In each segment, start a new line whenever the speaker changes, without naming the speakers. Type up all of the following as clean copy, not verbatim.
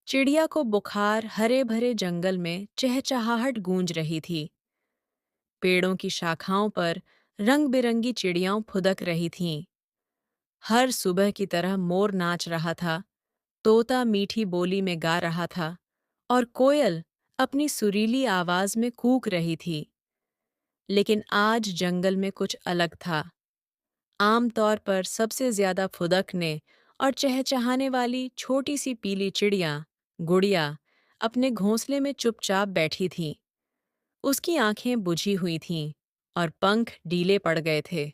चिड़िया को बुखार हरे भरे जंगल में चहचहाहट गूंज रही थी। पेड़ों की शाखाओं पर रंग बिरंगी चिड़ियां फुदक रही थीं। हर सुबह की तरह मोर नाच रहा था, तोता मीठी बोली में गा रहा था और कोयल अपनी सुरीली आवाज में कूक रही थी। लेकिन आज जंगल में कुछ अलग था। आमतौर पर सबसे ज्यादा फुदकने और चहचहाने वाली छोटी सी पीली चिड़िया, गुड़िया, अपने घोंसले में चुपचाप बैठी थी। उसकी आंखें बुझी हुई थीं और पंख ढीले पड़ गए थे।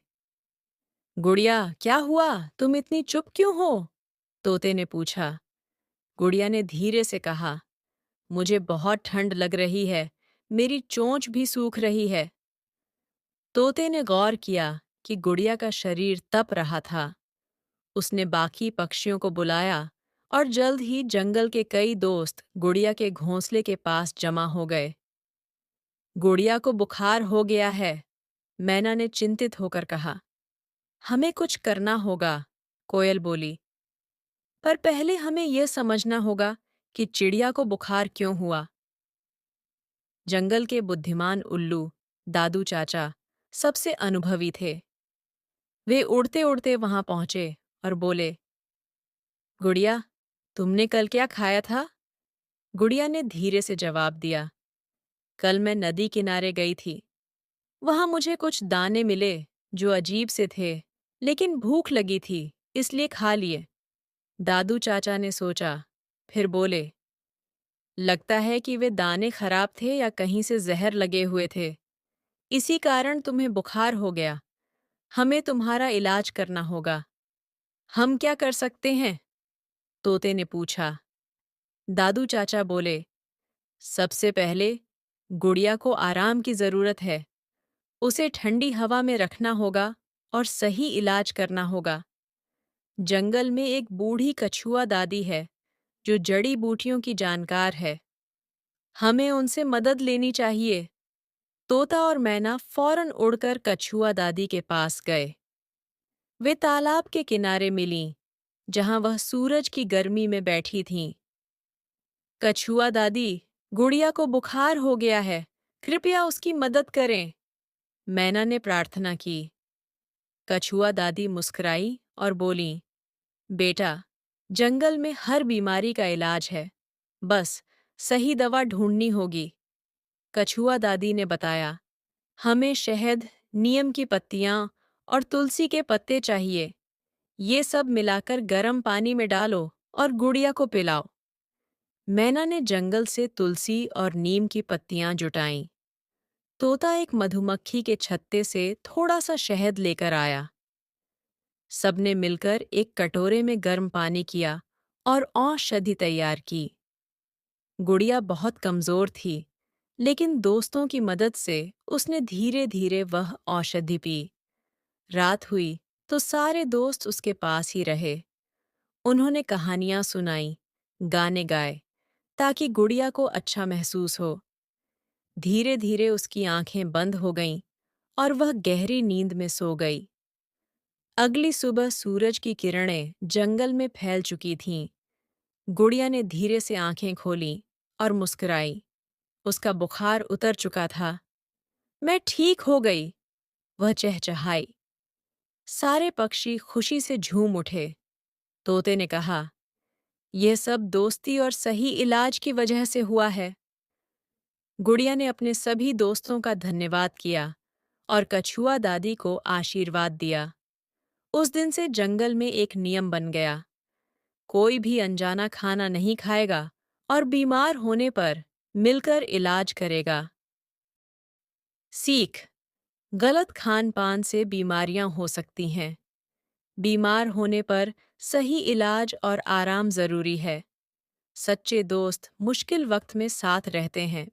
गुड़िया, क्या हुआ? तुम इतनी चुप क्यों हो? तोते ने पूछा। गुड़िया ने धीरे से कहा, मुझे बहुत ठंड लग रही है, मेरी चोंच भी सूख रही है। तोते ने गौर किया कि गुड़िया का शरीर तप रहा था। उसने बाकी पक्षियों को बुलाया और जल्द ही जंगल के कई दोस्त गुड़िया के घोंसले के पास जमा हो गए। गुड़िया को बुखार हो गया है, मैना ने चिंतित होकर कहा। हमें कुछ करना होगा, कोयल बोली। पर पहले हमें यह समझना होगा कि चिड़िया को बुखार क्यों हुआ। जंगल के बुद्धिमान उल्लू, दादू चाचा, सबसे अनुभवी थे। वे उड़ते उड़ते वहां पहुंचे और बोले, गुड़िया, तुमने कल क्या खाया था? गुड़िया ने धीरे से जवाब दिया, कल मैं नदी किनारे गई थी। वहां मुझे कुछ दाने मिले जो अजीब से थे, लेकिन भूख लगी थी इसलिए खा लिए। दादू चाचा ने सोचा, फिर बोले, लगता है कि वे दाने खराब थे या कहीं से जहर लगे हुए थे। इसी कारण तुम्हें बुखार हो गया। हमें तुम्हारा इलाज करना होगा। हम क्या कर सकते हैं? तोते ने पूछा। दादू चाचा बोले, सबसे पहले गुड़िया को आराम की जरूरत है। उसे ठंडी हवा में रखना होगा और सही इलाज करना होगा। जंगल में एक बूढ़ी कछुआ दादी है जो जड़ी बूटियों की जानकार है। हमें उनसे मदद लेनी चाहिए। तोता और मैना फौरन उड़कर कछुआ दादी के पास गए। वे तालाब के किनारे मिलीं, जहां वह सूरज की गर्मी में बैठी थीं। कछुआ दादी, गुड़िया को बुखार हो गया है, कृपया उसकी मदद करें, मैना ने प्रार्थना की। कछुआ दादी मुस्कुराई और बोली, बेटा, जंगल में हर बीमारी का इलाज है, बस सही दवा ढूंढनी होगी। कछुआ दादी ने बताया, हमें शहद, नीम की पत्तियां और तुलसी के पत्ते चाहिए। ये सब मिलाकर गर्म पानी में डालो और गुड़िया को पिलाओ। मैना ने जंगल से तुलसी और नीम की पत्तियां जुटाईं। तोता एक मधुमक्खी के छत्ते से थोड़ा सा शहद लेकर आया। सबने मिलकर एक कटोरे में गर्म पानी किया और औषधि तैयार की। गुड़िया बहुत कमजोर थी, लेकिन दोस्तों की मदद से उसने धीरे धीरे वह औषधि पी। रात हुई तो सारे दोस्त उसके पास ही रहे। उन्होंने कहानियां सुनाई, गाने गाए, ताकि गुड़िया को अच्छा महसूस हो। धीरे धीरे उसकी आंखें बंद हो गईं और वह गहरी नींद में सो गई। अगली सुबह सूरज की किरणें जंगल में फैल चुकी थीं। गुड़िया ने धीरे से आंखें खोलीं और मुस्कुराई। उसका बुखार उतर चुका था। मैं ठीक हो गई, वह चहचहाई। सारे पक्षी खुशी से झूम उठे। तोते ने कहा, यह सब दोस्ती और सही इलाज की वजह से हुआ है। गुड़िया ने अपने सभी दोस्तों का धन्यवाद किया और कछुआ दादी को आशीर्वाद दिया। उस दिन से जंगल में एक नियम बन गया, कोई भी अनजाना खाना नहीं खाएगा और बीमार होने पर मिलकर इलाज करेगा। सीख: गलत खान पान से बीमारियां हो सकती हैं। बीमार होने पर सही इलाज और आराम जरूरी है। सच्चे दोस्त मुश्किल वक्त में साथ रहते हैं।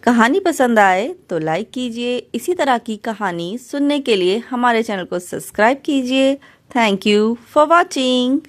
कहानी पसंद आए तो लाइक कीजिए। इसी तरह की कहानी सुनने के लिए हमारे चैनल को सब्सक्राइब कीजिए। Thank you for watching.